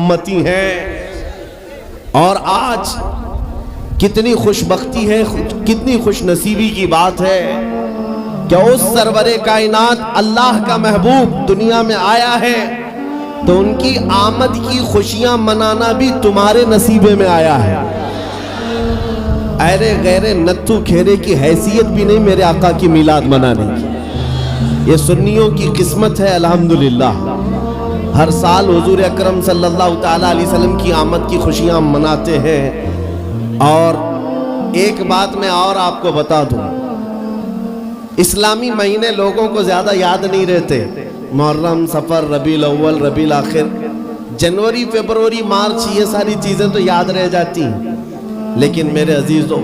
امتی ہیں۔ اور آج کتنی خوش بختی ہے، کتنی خوش نصیبی کی بات ہے کہ اس سرور کائنات اللہ کا محبوب دنیا میں آیا ہے تو ان کی آمد کی خوشیاں منانا بھی تمہارے نصیبے میں آیا ہے۔ ایرے غیرے نتھو کھیرے کی حیثیت بھی نہیں میرے آقا کی میلاد منانے کی، یہ سنیوں کی قسمت ہے۔ الحمدللہ ہر سال حضور اکرم صلی اللہ تعالیٰ علیہ وسلم کی آمد کی خوشیاں مناتے ہیں۔ اور ایک بات میں اور آپ کو بتا دوں، اسلامی مہینے لوگوں کو زیادہ یاد نہیں رہتے، محرم، صفر، ربیع الاول، ربیع الاخر، جنوری، فروری، مارچ، یہ ساری چیزیں تو یاد رہ جاتی ہیں۔ لیکن میرے عزیزوں،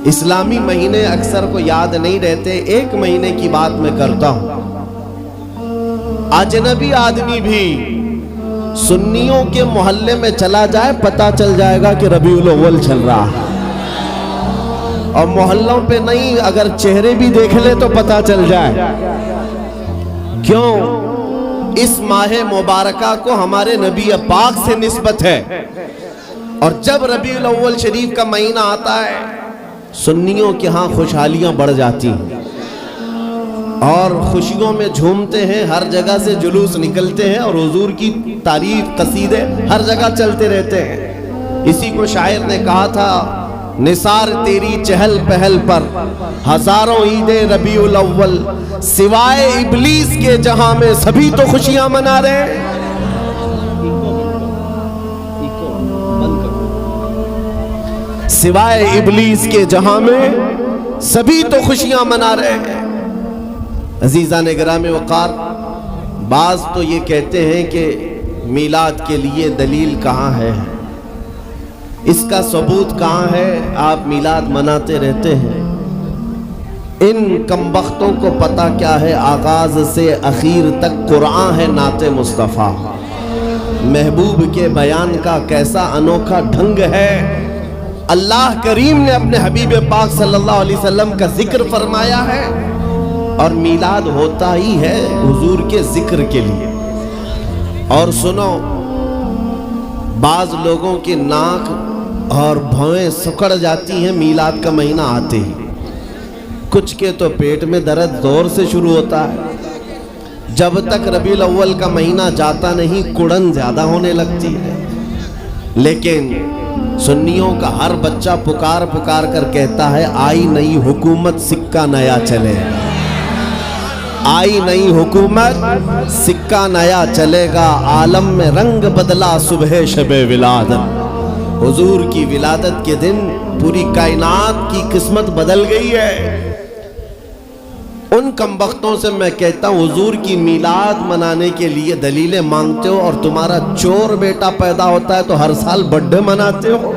اسلامی مہینے اکثر کو یاد نہیں رہتے۔ ایک مہینے کی بات میں کرتا ہوں، اجنبی آدمی بھی سنیوں کے محلے میں چلا جائے پتہ چل جائے گا کہ ربیع الاول چل رہا ہے، اور محلوں پہ نہیں، اگر چہرے بھی دیکھ لے تو پتہ چل جائے۔ کیوں؟ اس ماہ مبارکہ کو ہمارے نبی پاک سے نسبت ہے، اور جب ربیع الاول شریف کا مہینہ آتا ہے سنیوں کے ہاں خوشحالیاں بڑھ جاتی ہیں، اور خوشیوں میں جھومتے ہیں، ہر جگہ سے جلوس نکلتے ہیں، اور حضور کی تعریف قصیدے ہر جگہ چلتے رہتے ہیں۔ اسی کو شاعر نے کہا تھا، نثار تیری چہل پہل پر ہزاروں عید ربیع الاول، سوائے ابلیس کے جہاں میں سبھی تو خوشیاں منا رہے ہیں۔ سوائے ابلیس کے جہاں میں سبھی تو خوشیاں منا رہے ہیں۔ عزیزان گرامی وقار، بعض تو یہ کہتے ہیں کہ میلاد کے لیے دلیل کہاں ہے، اس کا ثبوت کہاں ہے، آپ میلاد مناتے رہتے ہیں۔ ان کمبختوں کو پتہ کیا ہے، آغاز سے اخیر تک قرآن ہے نعت مصطفیٰ، محبوب کے بیان کا کیسا انوکھا ڈھنگ ہے۔ اللہ کریم نے اپنے حبیب پاک صلی اللہ علیہ وسلم کا ذکر فرمایا ہے، اور میلاد ہوتا ہی ہے حضور کے ذکر کے لیے۔ اور سنو، بعض لوگوں کے ناک اور بھویں سکڑ جاتی ہیں میلاد کا مہینہ آتے ہی، کچھ کے تو پیٹ میں درد زور سے شروع ہوتا ہے، جب تک ربیع الاول کا مہینہ جاتا نہیں کڑن زیادہ ہونے لگتی ہے۔ لیکن سنیوں کا ہر بچہ پکار پکار کر کہتا ہے، آئی نئی حکومت سکہ نیا چلے، آئی نئی حکومت سکہ نیا چلے گا، عالم میں رنگ بدلا صبح شب ولادت۔ حضور کی ولادت کے دن پوری کائنات کی قسمت بدل گئی ہے۔ ان کمبختوں سے میں کہتا ہوں، حضور کی میلاد منانے کے لیے دلیلیں مانگتے ہو، اور تمہارا چور بیٹا پیدا ہوتا ہے تو ہر سال برتھڈے مناتے ہو۔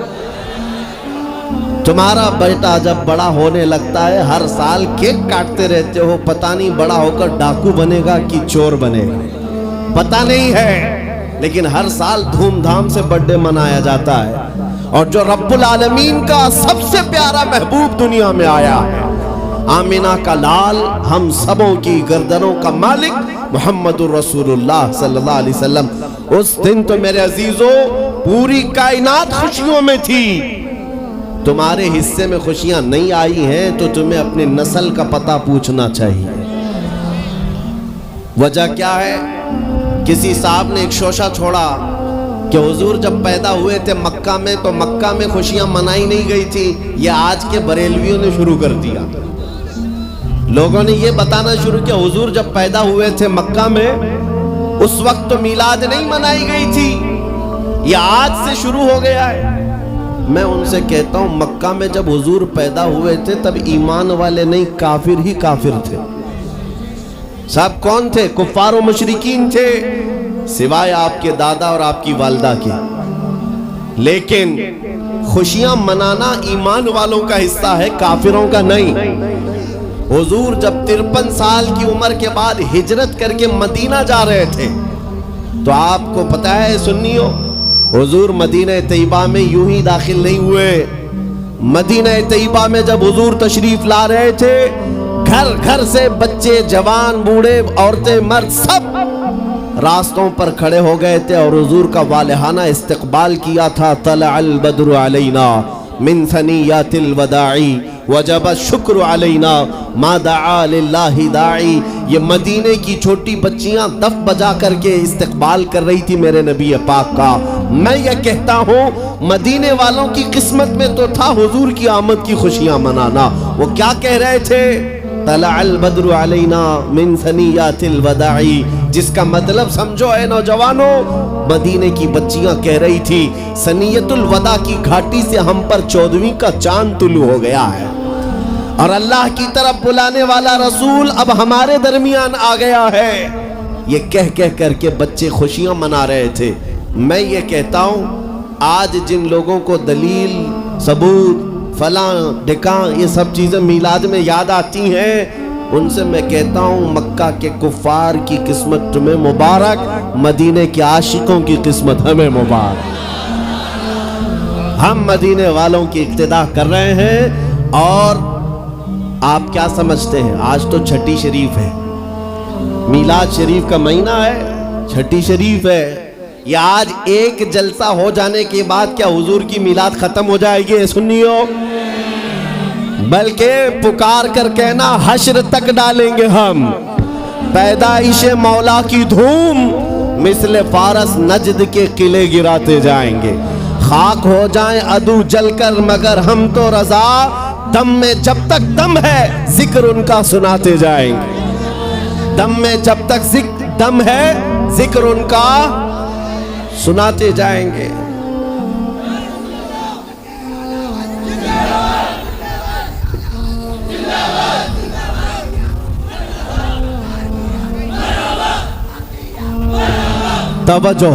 تمہارا بیٹا جب بڑا ہونے لگتا ہے ہر سال کیک کاٹتے رہتے ہو، پتہ نہیں بڑا ہو کر ڈاکو بنے گا کہ چور بنے گا، پتہ نہیں ہے، لیکن ہر سال دھوم دھام سے برتھڈے منایا جاتا ہے۔ اور جو رب العالمین کا سب سے پیارا محبوب دنیا میں آیا ہے، آمینہ کا لال، ہم سبوں کی گردنوں کا مالک محمد الرسول اللہ صلی اللہ علیہ وسلم، اس دن تو میرے عزیزوں پوری کائنات خوشیوں میں تھی۔ تمہارے حصے میں خوشیاں نہیں آئی ہیں تو تمہیں اپنی نسل کا پتہ پوچھنا چاہیے۔ وجہ کیا ہے؟ کسی صاحب نے ایک شوشہ چھوڑا کہ حضور جب پیدا ہوئے تھے مکہ میں تو مکہ میں خوشیاں منائی نہیں گئی تھی، یہ آج کے بریلویوں نے شروع کر دیا۔ لوگوں نے یہ بتانا شروع کیا حضور جب پیدا ہوئے تھے مکہ میں اس وقت تو میلاد نہیں منائی گئی تھی، یہ آج سے شروع ہو گیا ہے۔ میں ان سے کہتا ہوں، مکہ میں جب حضور پیدا ہوئے تھے تب ایمان والے نہیں، کافر ہی کافر تھے۔ سب کون تھے؟ کفار و مشرکین تھے، سوائے آپ کے دادا اور آپ کی والدہ کے۔ لیکن خوشیاں منانا ایمان والوں کا حصہ ہے، کافروں کا نہیں۔ حضور جب 53 سال کی عمر کے بعد ہجرت کر کے مدینہ جا رہے تھے تو آپ کو پتہ ہے سنیو، حضور مدینہ طیبہ میں یوں ہی داخل نہیں ہوئے۔ مدینہ طیبہ میں جب حضور تشریف لا رہے تھے، گھر گھر سے بچے، جوان، بوڑھے، عورتیں، مرد، سب راستوں پر کھڑے ہو گئے تھے اور حضور کا والہانہ استقبال کیا تھا. طلع البدر علینا من ثنیات الوداع وجب الشکر علینا ما دعا للہ داعی. یہ مدینے کی چھوٹی بچیاں دف بجا کر کے استقبال کر رہی تھی میرے نبی پاک کا. میں یہ کہتا ہوں مدینے والوں کی قسمت میں تو تھا حضور کی آمد کی خوشیاں منانا. وہ کیا کہہ رہے تھے؟ طلع البدر علینا من ثنیات الوداع، جس کا مطلب سمجھو اے نوجوانوں، مدینے کی بچیاں کہہ رہی تھی ثنیت الوداع کی گھاٹی سے ہم پر 14ویں کا چاند طلوع ہو گیا ہے، اور اللہ کی طرف بلانے والا رسول اب ہمارے درمیان آ گیا ہے. یہ کہہ کر کے بچے خوشیاں منا رہے تھے. میں یہ کہتا ہوں آج جن لوگوں کو دلیل، ثبوت، فلاں ڈھکاں یہ سب چیزیں میلاد میں یاد آتی ہیں، ان سے میں کہتا ہوں مکہ کے کفار کی قسمت تمہیں مبارک، مدینے کے عاشقوں کی قسمت ہمیں مبارک. ہم مدینے والوں کی اقتداء کر رہے ہیں. اور آپ کیا سمجھتے ہیں؟ آج تو چھٹی شریف ہے، میلاد شریف کا مہینہ ہے، چھٹی شریف ہے. یہ آج ایک جلسہ ہو جانے کے بعد کیا حضور کی میلاد ختم ہو جائے گی سنیو؟ بلکہ پکار کر کہنا حشر تک ڈالیں گے ہم. پیدائش مولا کی دھوم مثل فارس نجد کے قلعے گراتے جائیں گے. خاک ہو جائیں عدو جل کر مگر ہم تو رضا، دم میں جب تک دم ہے ذکر ان کا سناتے جائیں گے. دم میں جب تک دم ہے ذکر ان کا سناتے جائیں گے. توجہ،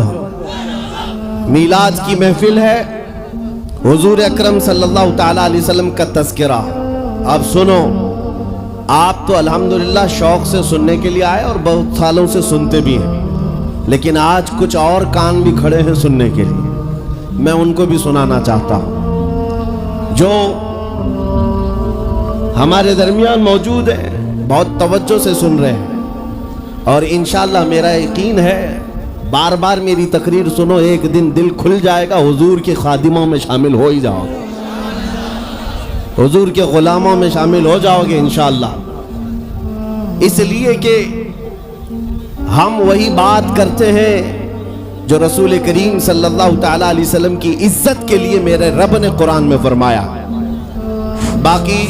میلاد کی محفل ہے، حضور اکرم صلی اللہ تعالی علیہ وسلم کا تذکرہ. اب سنو، آپ تو الحمدللہ شوق سے سننے کے لیے آئے اور بہت سالوں سے سنتے بھی ہیں، لیکن آج کچھ اور کان بھی کھڑے ہیں سننے کے لیے. میں ان کو بھی سنانا چاہتا ہوں جو ہمارے درمیان موجود ہیں، بہت توجہ سے سن رہے ہیں، اور انشاءاللہ میرا یقین ہے بار بار میری تقریر سنو، ایک دن دل کھل جائے گا، حضور کے خادموں میں شامل ہو ہی جاؤ گے، حضور کے غلاموں میں شامل ہو جاؤ گے انشاءاللہ. اس لیے کہ ہم وہی بات کرتے ہیں جو رسول کریم صلی اللہ تعالیٰ علیہ وسلم کی عزت کے لیے میرے رب نے قرآن میں فرمایا. باقی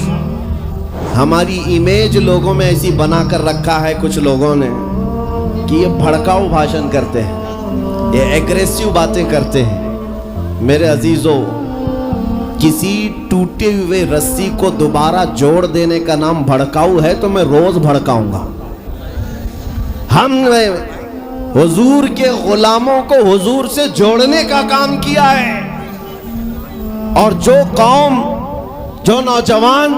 ہماری امیج لوگوں میں ایسی بنا کر رکھا ہے کچھ لوگوں نے کہ یہ بھڑکاؤ بھاشن کرتے ہیں، یہ ایگریسیو باتیں کرتے ہیں. میرے عزیزو، کسی ٹوٹے ہوئے رسی کو دوبارہ جوڑ دینے کا نام بھڑکاؤ ہے تو میں روز بھڑکاؤں گا. ہم نے حضور کے غلاموں کو حضور سے جوڑنے کا کام کیا ہے، اور جو قوم، جو نوجوان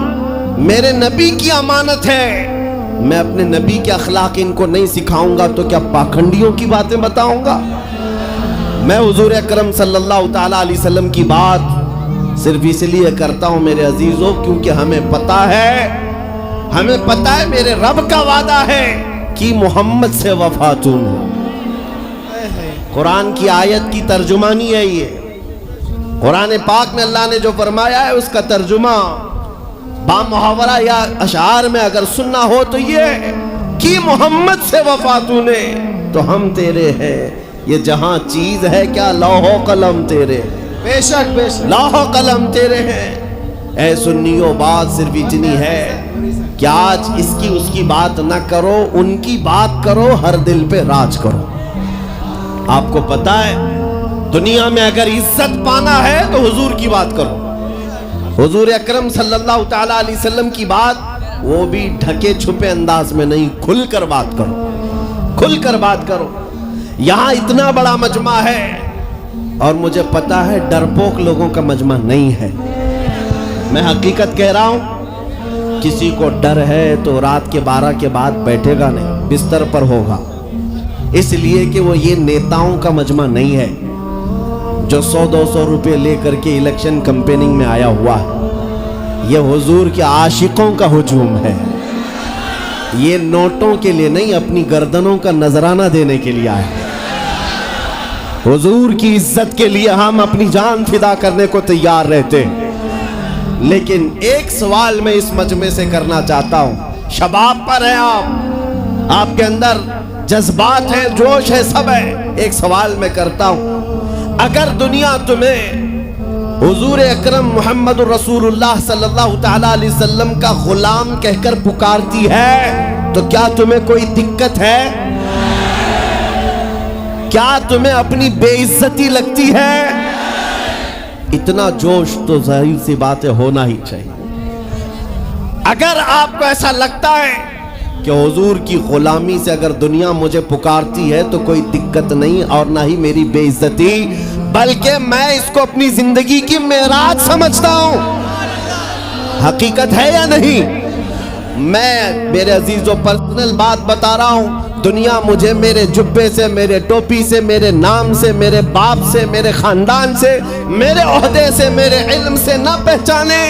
میرے نبی کی امانت ہے، میں اپنے نبی کے اخلاق ان کو نہیں سکھاؤں گا تو کیا پاکھنڈیوں کی باتیں بتاؤں گا؟ میں حضور اکرم صلی اللہ تعالیٰ علیہ وسلم کی بات صرف اس لیے کرتا ہوں میرے عزیزوں کیونکہ ہمیں پتا ہے میرے رب کا وعدہ ہے کہ محمد سے وفاتون. قرآن کی آیت کی ترجمانی ہے یہ. قرآن پاک میں اللہ نے جو فرمایا ہے اس کا ترجمہ با محاورہ یا اشعار میں اگر سننا ہو تو یہ کہ محمد سے وفاتوں نے تو ہم تیرے ہیں. یہ جہاں چیز ہے کیا لوح و قلم تیرے، بے شک لوح و قلم تیرے ہیں. اے سنیو، بات صرف اتنی ہے کہ آج اس کی بات نہ کرو، ان کی بات کرو، ہر دل پہ راج کرو. آپ کو پتا ہے دنیا میں اگر عزت پانا ہے تو حضور کی بات کرو. حضور اکرم صلی اللہ تعالیٰ علیہ وسلم کی بات وہ بھی ڈھکے چھپے انداز میں نہیں، کھل کر بات کرو، کھل کر بات کرو. یہاں اتنا بڑا مجمع ہے اور مجھے پتا ہے ڈرپوک لوگوں کا مجمع نہیں ہے. میں حقیقت کہہ رہا ہوں، کسی کو ڈر ہے تو رات کے 12 کے بعد بیٹھے گا نہیں، بستر پر ہوگا. اس لیے کہ وہ یہ نیتاؤں کا مجمع نہیں ہے جو 100-200 روپے لے کر کے الیکشن کمپیننگ میں آیا ہوا ہے. یہ حضور کے عاشقوں کا ہجوم ہے. یہ نوٹوں کے لیے نہیں، اپنی گردنوں کا نذرانہ دینے کے لیے آئے۔ حضور کی عزت کے لیے ہم اپنی جان فدا کرنے کو تیار رہتے ہیں۔ لیکن ایک سوال میں اس مجمع سے کرنا چاہتا ہوں، شباب پر ہیں آپ کے اندر جذبات ہیں، جوش ہے، سب ہے۔ ایک سوال میں کرتا ہوں، اگر دنیا تمہیں حضور اکرم محمد رسول اللہ صلی اللہ تعالیٰ علیہ وسلم کا غلام کہہ کر پکارتی ہے تو کیا تمہیں کوئی دقت ہے؟ کیا تمہیں اپنی بے عزتی لگتی ہے؟ اتنا جوش تو ظاہر سی باتیں ہونا ہی چاہیے۔ اگر آپ کو ایسا لگتا ہے کہ حضور کی غلامی سے اگر دنیا مجھے پکارتی ہے تو کوئی دقت نہیں اور نہ ہی میری بے عزتی، بلکہ میں اس کو اپنی زندگی کی معراج سمجھتا ہوں۔ حقیقت ہے یا نہیں؟ میں میرے عزیزوں پرسنل بات بتا رہا ہوں، دنیا مجھے میرے جبے سے، میرے ٹوپی سے، میرے نام سے، میرے باپ سے، میرے خاندان سے، میرے عہدے سے، میرے علم سے نہ پہچانے،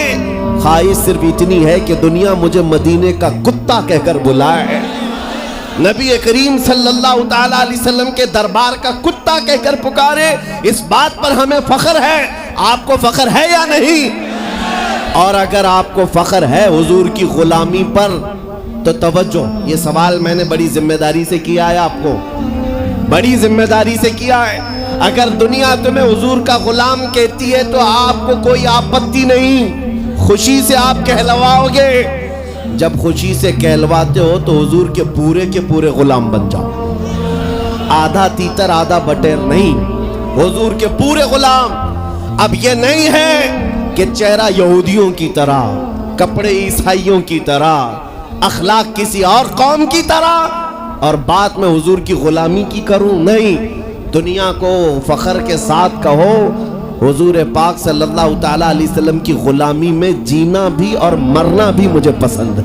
خواہش صرف اتنی ہے کہ دنیا مجھے مدینے کا کتا کہہ کر بلائے، نبی کریم صلی اللہ تعالیٰ علیہ وسلم کے دربار کا کتا کہہ کر پکارے۔ اس بات پر ہمیں فخر ہے۔ آپ کو فخر ہے یا نہیں؟ اور اگر آپ کو فخر ہے حضور کی غلامی پر تو توجہ، یہ سوال میں نے بڑی ذمہ داری سے کیا ہے، آپ کو بڑی ذمہ داری سے کیا ہے۔ اگر دنیا تمہیں حضور کا غلام کہتی ہے تو آپ کو کوئی آپتی نہیں، خوشی سے آپ کہلواؤ گے۔ جب خوشی سے کہلواتے ہو تو حضور کے پورے غلام بن جاؤ، آدھا تیتر آدھا بٹیر نہیں، حضور کے پورے غلام۔ اب یہ نہیں ہے کہ چہرہ یہودیوں کی طرح، کپڑے عیسائیوں کی طرح، اخلاق کسی اور قوم کی طرح اور بات میں حضور کی غلامی کی کروں، نہیں۔ دنیا کو فخر کے ساتھ کہو حضور پاک صلی اللہ تعالیٰ علیہ وسلم کی غلامی میں جینا بھی اور مرنا بھی مجھے پسند ہے۔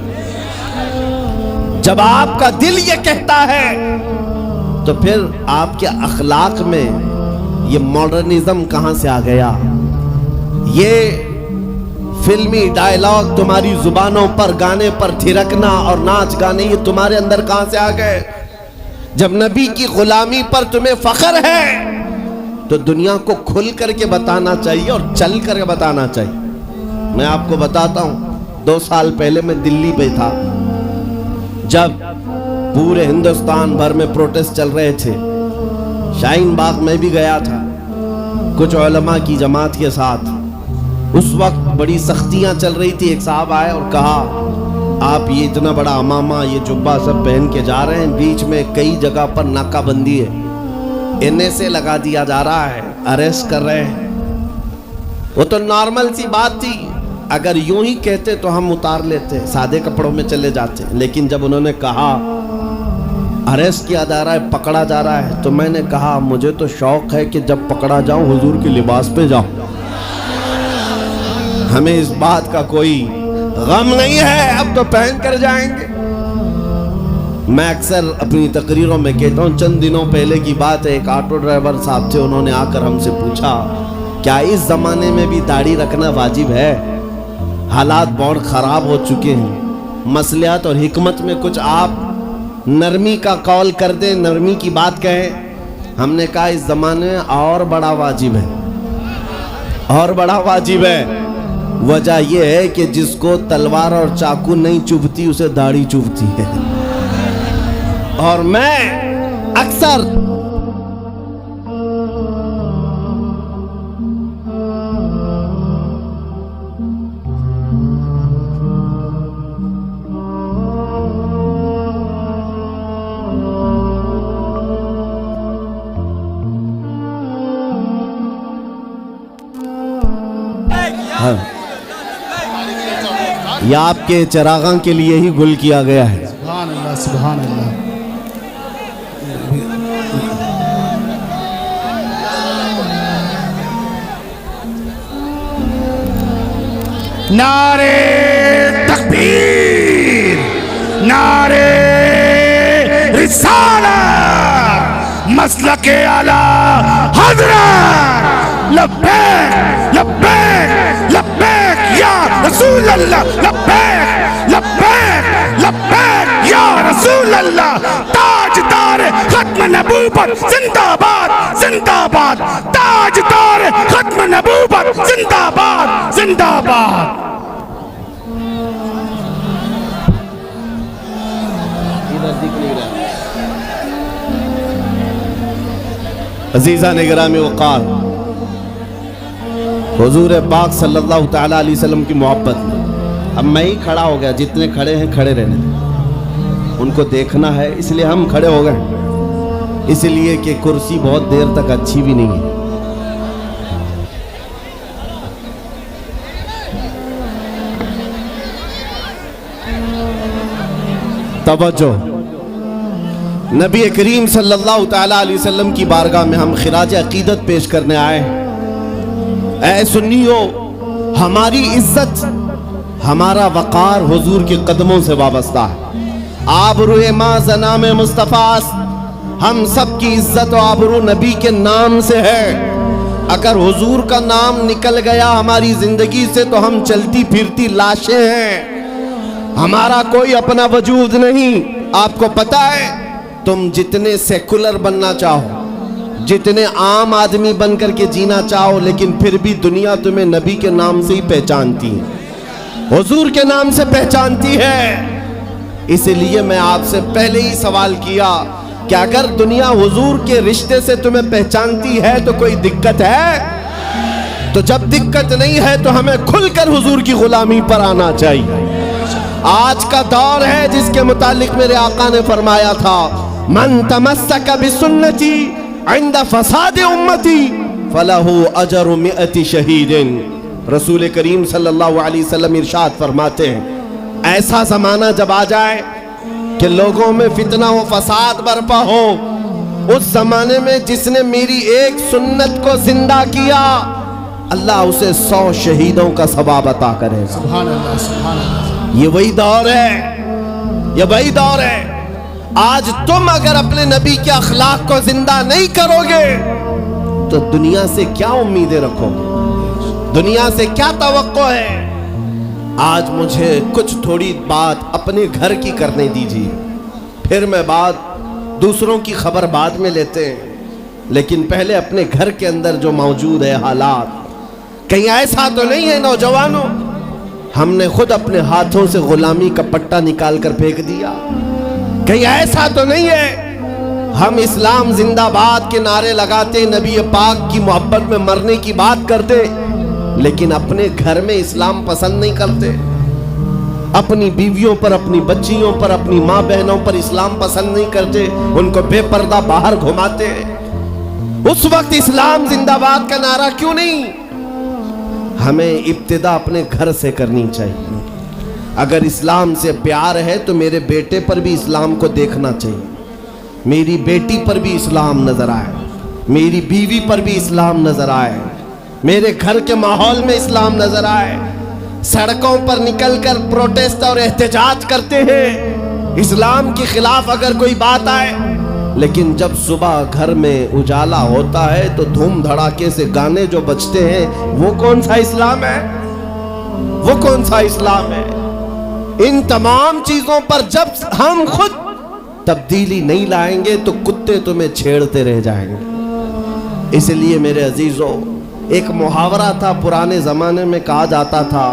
جب آپ کا دل یہ کہتا ہے تو پھر آپ کے اخلاق میں یہ ماڈرنزم کہاں سے آ گیا؟ یہ فلمی ڈائیلاگ تمہاری زبانوں پر، گانے پر تھرکنا اور ناچ گانے، یہ تمہارے اندر کہاں سے آ گئے؟ جب نبی کی غلامی پر تمہیں فخر ہے تو دنیا کو کھل کر کے بتانا چاہیے اور چل کر کے بتانا چاہیے۔ میں آپ کو بتاتا ہوں، 2 سال پہلے میں دلی پہ تھا، جب پورے ہندوستان بھر میں پروٹیسٹ چل رہے تھے، شاہین باغ میں بھی گیا تھا کچھ علماء کی جماعت کے ساتھ۔ اس وقت بڑی سختیاں چل رہی تھی۔ ایک صاحب آئے اور کہا، آپ یہ اتنا بڑا امامہ، یہ جبہ سب پہن کے جا رہے ہیں، بیچ میں کئی جگہ پر ناکہ بندی ہے، NSA لگا دیا جا رہا ہے، اریسٹ کر رہے ہیں۔ وہ تو نارمل سی بات تھی، اگر یوں ہی کہتے تو ہم اتار لیتے، سادے کپڑوں میں چلے جاتے، لیکن جب انہوں نے کہا اریسٹ کیا جا رہا ہے، پکڑا جا رہا ہے، تو میں نے کہا مجھے تو شوق ہے کہ جب پکڑا جاؤں حضور کے لباس پہ جاؤں، ہمیں اس بات کا کوئی غم نہیں ہے، اب تو پہن کر جائیں گے۔ میں اکثر اپنی تقریروں میں کہتا ہوں، چند دنوں پہلے کی بات ہے، ایک آٹو ڈرائیور صاحب تھے، انہوں نے آ کر ہم سے پوچھا کیا اس زمانے میں بھی داڑھی رکھنا واجب ہے؟ حالات بہت خراب ہو چکے ہیں، مصلحت اور حکمت میں کچھ آپ نرمی کا قول کر دیں، نرمی کی بات کہیں۔ ہم نے کہا اس زمانے میں اور بڑا واجب ہے، اور بڑا واجب ہے۔ وجہ یہ ہے کہ جس کو تلوار اور چاقو نہیں چبھتی اسے داڑھی چبھتی ہے۔ اور میں اکثر یہ آپ کے چراغاں کے لیے ہی گل کیا گیا ہے۔ سبحان اللہ، سبحان اللہ۔ نعرے تکبیر، نعرے رسالت، مسلک اعلیٰ حضرت، لبیک لبیک لبیک یا رسول اللہ، لبیک لبیک لبیک یا اللہ تاجدار ختم نبوت زندہ باد زندہ باد تاجدار ختم نبوت زندہ باد زندہ باد عزیزان گرامی وقار، حضور پاک صلی اللہ تعالیٰ علیہ وسلم کی محبت میں اب میں ہی کھڑا ہو گیا، جتنے کھڑے ہیں کھڑے رہنے دیں، ان کو دیکھنا ہے اس لیے ہم کھڑے ہو گئے، اس لیے کہ کرسی بہت دیر تک اچھی بھی نہیں ہے۔ توجہ، نبی کریم صلی اللہ تعالیٰ علیہ وسلم کی بارگاہ میں ہم خراج عقیدت پیش کرنے آئے ہیں۔ اے سنیو، ہماری عزت، ہمارا وقار حضور کے قدموں سے وابستہ ہے۔ آبرو ما زنام مصطفیٰ، ہم سب کی عزت و آبرو نبی کے نام سے ہے۔ اگر حضور کا نام نکل گیا ہماری زندگی سے تو ہم چلتی پھرتی لاشیں ہیں، ہمارا کوئی اپنا وجود نہیں۔ آپ کو پتہ ہے، تم جتنے سیکولر بننا چاہو، جتنے عام آدمی بن کر کے جینا چاہو، لیکن پھر بھی دنیا تمہیں نبی کے نام سے ہی پہچانتی ہے، حضور کے نام سے پہچانتی ہے۔ اس لیے میں آپ سے پہلے ہی سوال کیا کہ اگر دنیا حضور کے رشتے سے تمہیں پہچانتی ہے تو کوئی دقت ہے؟ تو جب دقت نہیں ہے تو ہمیں کھل کر حضور کی غلامی پر آنا چاہیے۔ آج کا دور ہے جس کے متعلق میرے آقا نے فرمایا تھا، من تمسک بسنتی عند فساد امتی فلہ اجر 100 شہید۔ رسول کریم صلی اللہ علیہ وسلم ارشاد فرماتے ہیں، ایسا زمانہ جب آ جائے کہ لوگوں میں فتنہ و فساد برپا ہو، اس زمانے میں جس نے میری ایک سنت کو زندہ کیا، اللہ اسے 100 شہیدوں کا ثواب عطا کرے گا۔ سبحان اللہ سبحان اللہ۔ یہ وہی دور ہے، یہ وہی دور ہے۔ آج تم اگر اپنے نبی کے اخلاق کو زندہ نہیں کرو گے تو دنیا سے کیا امیدیں رکھو گے؟ دنیا سے کیا توقع ہے؟ آج مجھے کچھ تھوڑی بات اپنے گھر کی کرنے دیجیے، پھر میں بات دوسروں کی خبر بعد میں لیتے ہیں، لیکن پہلے اپنے گھر کے اندر جو موجود ہے حالات، کہیں ایسا تو نہیں ہے نوجوانوں ہم نے خود اپنے ہاتھوں سے غلامی کا پٹا نکال کر پھینک دیا؟ کہیں ایسا تو نہیں ہے ہم اسلام زندہ باد کے نعرے لگاتے، نبی پاک کی محبت میں مرنے کی بات کرتے، لیکن اپنے گھر میں اسلام پسند نہیں کرتے، اپنی بیویوں پر، اپنی بچیوں پر، اپنی ماں بہنوں پر اسلام پسند نہیں کرتے، ان کو بے پردہ باہر گھماتے؟ اس وقت اسلام زندہ باد کا نعرہ کیوں نہیں؟ ہمیں ابتدا اپنے گھر سے کرنی چاہیے۔ اگر اسلام سے پیار ہے تو میرے بیٹے پر بھی اسلام کو دیکھنا چاہیے، میری بیٹی پر بھی اسلام نظر آئے، میری بیوی پر بھی اسلام نظر آئے، میرے گھر کے ماحول میں اسلام نظر آئے۔ سڑکوں پر نکل کر پروٹیسٹ اور احتجاج کرتے ہیں اسلام کے خلاف اگر کوئی بات آئے، لیکن جب صبح گھر میں اجالا ہوتا ہے تو دھوم دھڑاکے سے گانے جو بجتے ہیں، وہ کون سا اسلام ہے؟ وہ کون سا اسلام ہے؟ ان تمام چیزوں پر جب ہم خود تبدیلی نہیں لائیں گے تو کتے تمہیں چھیڑتے رہ جائیں گے۔ اس لیے میرے عزیزوں، ایک محاورہ تھا پرانے زمانے میں، کہا جاتا تھا،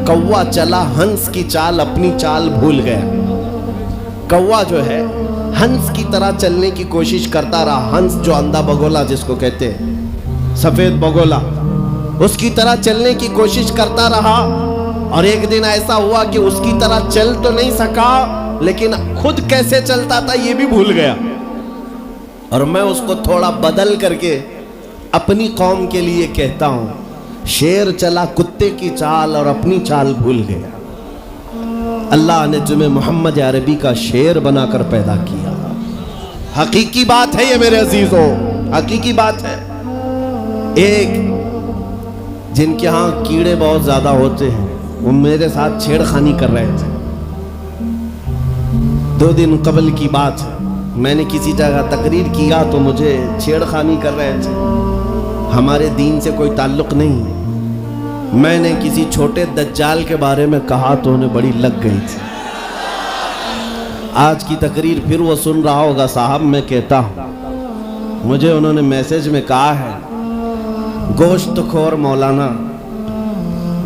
کوا چلا ہنس کی چال اپنی چال بھول گیا۔ کوا جو ہے ہنس کی طرح چلنے کی کوشش کرتا رہا، ہنس جو اندھا بگولا جس کو کہتے ہیں، سفید بگولا، اس کی طرح چلنے کی کوشش کرتا رہا، اور ایک دن ایسا ہوا کہ اس کی طرح چل تو نہیں سکا، لیکن خود کیسے چلتا تھا یہ بھی بھول گیا۔ اور میں اس کو تھوڑا بدل کر کے اپنی قوم کے لیے کہتا ہوں، شیر چلا کتے کی چال اور اپنی چال بھول گیا۔ اللہ نے تمہیں محمد عربی کا شیر بنا کر پیدا کیا۔ حقیقی بات ہے یہ میرے عزیزوں، حقیقی بات ہے۔ ایک جن کے ہاں کیڑے بہت زیادہ ہوتے ہیں، وہ میرے ساتھ چھیڑ خانی کر رہے تھے۔ 2 دن قبل کی بات ہے، میں نے کسی جگہ تقریر کیا تو مجھے چھیڑ خانی کر رہے تھے، ہمارے دین سے کوئی تعلق نہیں۔ میں نے کسی چھوٹے دجال کے بارے میں کہا تو انہیں بڑی لگ گئی تھی۔ آج کی تقریر پھر وہ سن رہا ہوگا صاحب میں کہتا ہوں مجھے انہوں نے میسج میں کہا ہے گوشت خور مولانا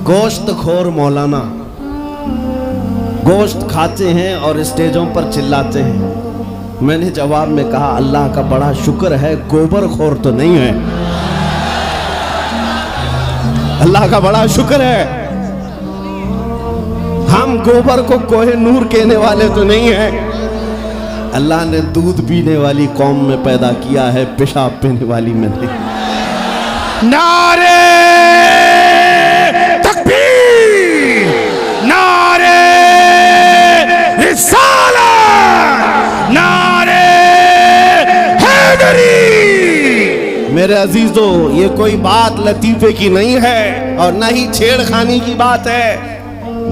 گوشت خور مولانا گوشت کھاتے ہیں اور اسٹیجوں پر چلاتے ہیں. میں نے جواب میں کہا اللہ کا بڑا شکر ہے گوبر خور تو نہیں ہے. اللہ کا بڑا شکر ہے ہم گوبر کو کوہ نور کہنے والے تو نہیں ہیں. اللہ نے دودھ پینے والی قوم میں پیدا کیا ہے, پیشاب پینے والی میں نہیں. نعرے تکبیر, نعرے رسالت, نعرے حیدری. میرے عزیزو یہ کوئی بات لطیفے کی نہیں ہے اور نہ ہی چھیڑ خانی کی بات ہے.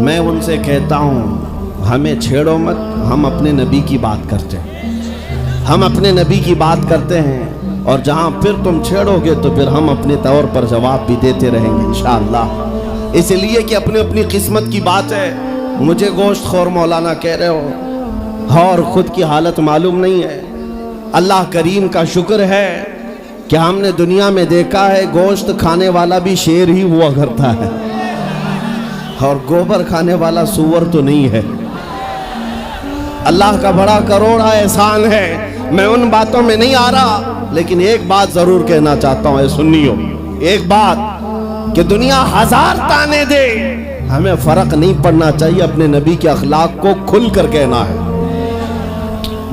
میں ان سے کہتا ہوں ہمیں چھیڑو مت, ہم اپنے نبی کی بات کرتے ہیں, ہم اپنے نبی کی بات کرتے ہیں, اور جہاں پھر تم چھیڑو گے تو پھر ہم اپنے طور پر جواب بھی دیتے رہیں گے انشاءاللہ. اس لیے کہ اپنی اپنی قسمت کی بات ہے. مجھے گوشت خور مولانا کہہ رہے ہو اور خود کی حالت معلوم نہیں ہے. اللہ کریم کا شکر ہے کہ ہم نے دنیا میں دیکھا ہے گوشت کھانے والا بھی شیر ہی ہوا کرتا ہے اور گوبر کھانے والا سور تو نہیں ہے. اللہ کا بڑا کروڑا احسان ہے. میں ان باتوں میں نہیں آ رہا, لیکن ایک بات ضرور کہنا چاہتا ہوں اے سنیو, ایک بات کہ دنیا ہزار تانے دے, ہمیں فرق نہیں پڑنا چاہیے, اپنے نبی کے اخلاق کو کھل کر کہنا ہے.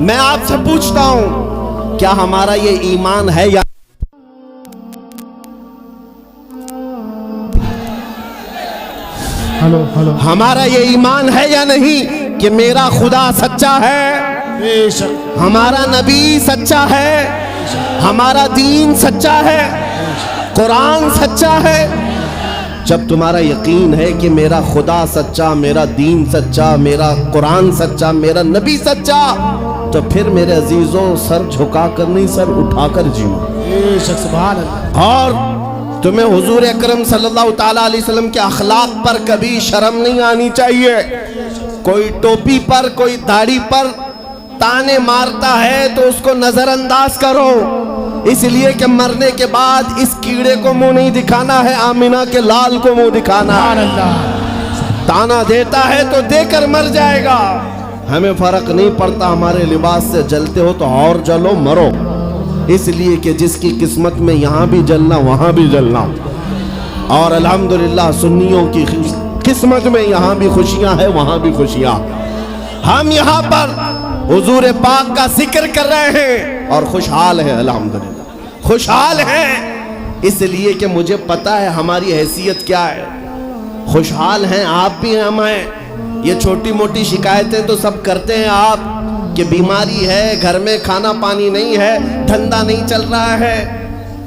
میں آپ سے پوچھتا ہوں کیا ہمارا یہ ایمان ہے یا ہمارا یہ ایمان ہے یا نہیں کہ میرا خدا سچا ہے, ہمارا نبی سچا ہے, ہمارا دین سچا ہے, قرآن سچا ہے. جب تمہارا یقین ہے کہ میرا خدا سچا, میرا دین سچا, میرا قرآن سچا, میرا نبی سچا, تو پھر میرے عزیزوں سر جھکا کر نہیں سر اٹھا کر جیو. اور تمہیں حضور اکرم صلی اللہ تعالیٰ علیہ وسلم کے اخلاق پر کبھی شرم نہیں آنی چاہیے. کوئی ٹوپی پر, کوئی داڑھی پر تانے مارتا ہے تو اس کو نظر انداز کرو, اس لیے کہ مرنے کے بعد اس کیڑے کو منہ نہیں دکھانا ہے, آمینہ کے لال کو منہ دکھانا ہے. تانا دیتا ہے تو دے کر مر جائے گا. ہمیں فرق نہیں پڑتا, ہمارے لباس سے جلتے ہو تو اور جلو مرو, اس لیے کہ جس کی قسمت میں یہاں بھی جلنا وہاں بھی جلنا. اور الحمدللہ سنیوں کی قسمت میں یہاں بھی خوشیاں ہیں وہاں بھی خوشیاں. ہم یہاں پر حضور پاک کا ذکر کر رہے ہیں اور خوشحال ہیں, الحمدللہ خوشحال ہیں, اس لیے کہ مجھے پتا ہے ہماری حیثیت کیا ہے. خوشحال ہیں آپ بھی, ہم ہیں. یہ چھوٹی موٹی شکایتیں تو سب کرتے ہیں آپ کہ بیماری ہے, گھر میں کھانا پانی نہیں ہے, دھندا نہیں چل رہا ہے,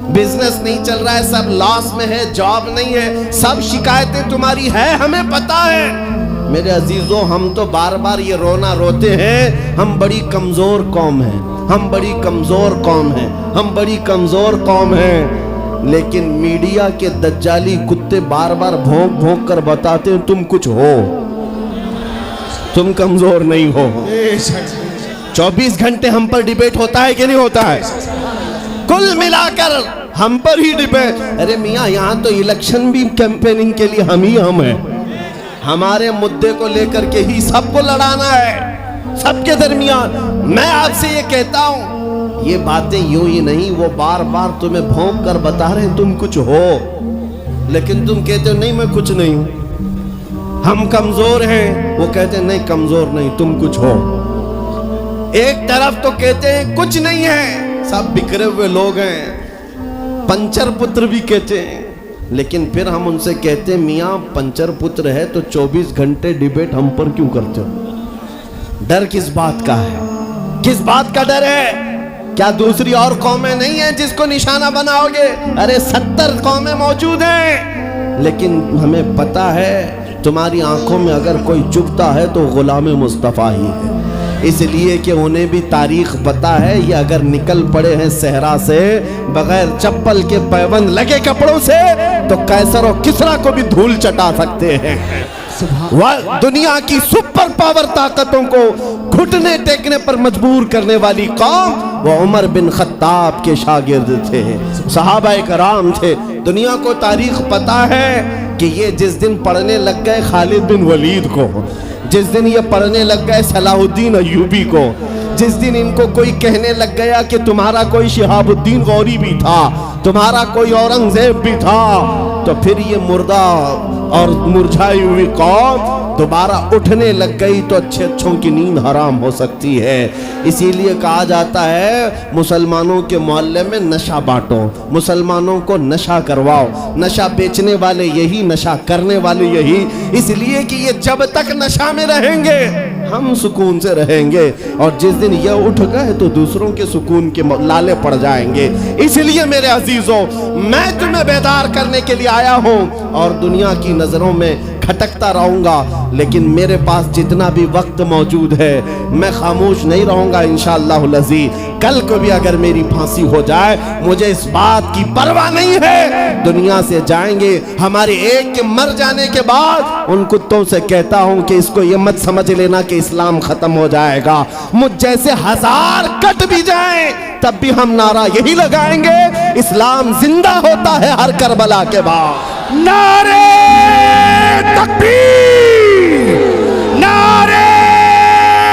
بزنس نہیں چل رہا ہے, سب لاس میں ہے, جاب نہیں ہے, سب شکایتیں تمہاری ہے, ہمیں پتا ہے. میرے عزیزوں ہم تو بار بار یہ رونا روتے ہیں, ہم بڑی کمزور قوم ہیں, ہم بڑی کمزور قوم ہیں, ہم بڑی کمزور قوم ہیں. لیکن میڈیا کے دجالی کتے بار بار بھونک بھونک کر بتاتے ہیں تم کچھ ہو, تم کمزور نہیں ہو. 24 گھنٹے ہم پر ڈیبیٹ ہوتا ہے کہ نہیں ہوتا ہے؟ کل ملا کر ہم پر ہی ڈیبیٹ. ارے میاں یہاں تو الیکشن بھی کیمپیننگ کے لیے ہم ہیں. ہمارے مدعے کو لے کر کے ہی سب کو لڑانا ہے, سب کے درمیان. میں آپ سے یہ کہتا ہوں یہ باتیں یوں ہی نہیں, وہ بار بار تمہیں بھونک کر بتا رہے ہیں تم کچھ ہو, لیکن تم کہتے ہو نہیں میں کچھ نہیں ہوں, ہم کمزور ہیں. وہ کہتے ہیں نہیں کمزور نہیں, تم کچھ ہو. ایک طرف تو کہتے ہیں کچھ نہیں ہے, سب بکھرے ہوئے لوگ ہیں, پنچر پتر بھی کہتے ہیں. لیکن پھر ہم ان سے کہتے ہیں میاں پنچر پتر ہے تو 24 گھنٹے ڈیبیٹ ہم پر کیوں کرتے ہو؟ ڈر کس بات کا ہے, کس بات کا ڈر ہے؟ کیا دوسری اور قومیں نہیں ہیں جس کو نشانہ بناؤ گے؟ ارے 70 قومیں موجود ہیں, لیکن ہمیں پتا ہے تمہاری آنکھوں میں اگر کوئی چبھتا ہے تو غلام مصطفیٰ ہی ہے. اس لیے کہ انہیں بھی تاریخ پتا ہے, یہ اگر نکل پڑے ہیں صحرا سے بغیر چپل کے پیوند لگے کپڑوں سے تو قیصر و کسریٰ کو بھی دھول چٹا سکتے ہیں. دنیا کی سپر پاور طاقتوں کو گھٹنے ٹیکنے پر مجبور کرنے والی قوم وہ عمر بن خطاب کے شاگرد تھے، صحابہ کرام تھے۔ دنیا کو تاریخ پتہ ہے کہ یہ جس دن پڑھنے لگ گئے خالد بن ولید کو، جس دن یہ پڑھنے لگ گئے صلاح الدین ایوبی کو، جس دن ان کو کوئی کہنے لگ گیا کہ تمہارا کوئی شہاب الدین غوری بھی تھا، تمہارا کوئی اورنگزیب بھی تھا، تو پھر یہ مردہ اور مرجھائی ہوئی قوم دوبارہ اٹھنے لگ گئی تو اچھے اچھوں کی نیند حرام ہو سکتی ہے۔ اسی لیے کہا جاتا ہے مسلمانوں کے محلے میں نشہ بانٹو، مسلمانوں کو نشہ کرواؤ، نشہ بیچنے والے یہی، نشہ کرنے والے یہی، اس لیے کہ یہ جب تک نشہ میں رہیں گے ہم سکون سے رہیں گے، اور جس دن یہ اٹھ گئے تو دوسروں کے سکون کے لالے پڑ جائیں گے۔ اس لیے میرے عزیزوں، میں تمہیں بیدار کرنے کے لیے آیا ہوں اور دنیا کی نظروں میں کھٹکتا رہوں گا، لیکن میرے پاس جتنا بھی وقت موجود ہے میں خاموش نہیں رہوں گا انشاءاللہ العزیز۔ کل کو بھی اگر میری پھانسی ہو جائے مجھے اس بات کی پرواہ نہیں ہے، دنیا سے جائیں گے، ہمارے ایک کے مر جانے کے بعد ان کتوں سے کہتا ہوں کہ اس کو یہ مت سمجھ لینا کہ اسلام ختم ہو جائے گا، مجھ جیسے 1000 کٹ بھی جائیں تب بھی ہم نعرہ یہی لگائیں گے، اسلام زندہ ہوتا ہے ہر کربلا کے بعد۔ نعرے تکبیر، نعرے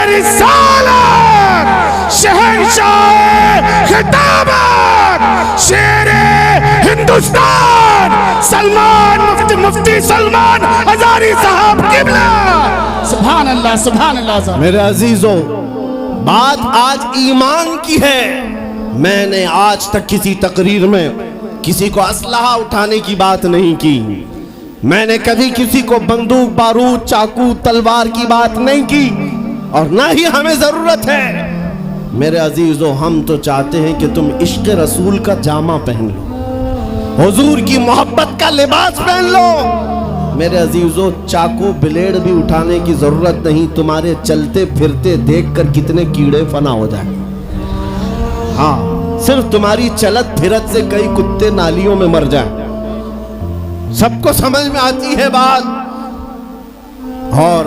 رسالت، شہنشاہ خطابت، شیر ہندوستان سلمان مفتی سلمان ہزاری صاحب قبلہ۔ سبحان اللہ، سبحان اللہ صاحب۔ میرے عزیزوں، بات آج ایمان کی ہے۔ میں نے آج تک کسی تقریر میں کسی کو اسلحہ اٹھانے کی بات نہیں کی، میں نے کبھی کسی کو بندوق، بارود، چاقو، تلوار کی بات نہیں کی، اور نہ ہی ہمیں ضرورت ہے۔ میرے عزیزوں، ہم تو چاہتے ہیں کہ تم عشق رسول کا جامہ پہن لو، حضور کی محبت کا لباس پہن لو۔ میرے عزیزوں، چاقو بلیڈ بھی اٹھانے کی ضرورت نہیں، تمہارے چلتے پھرتے دیکھ کر کتنے کیڑے فنا ہو جائیں۔ ہاں، صرف تمہاری چلت پھرت سے کئی کتے نالیوں میں مر جائیں۔ سب کو سمجھ میں آتی ہے بات۔ اور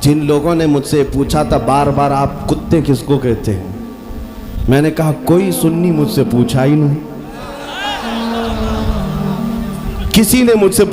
جن لوگوں نے مجھ سے پوچھا تھا بار بار آپ کتے کس کو کہتے ہیں، میں نے کہا کوئی سنی مجھ سے پوچھا ہی نہیں، کسی نے مجھ سے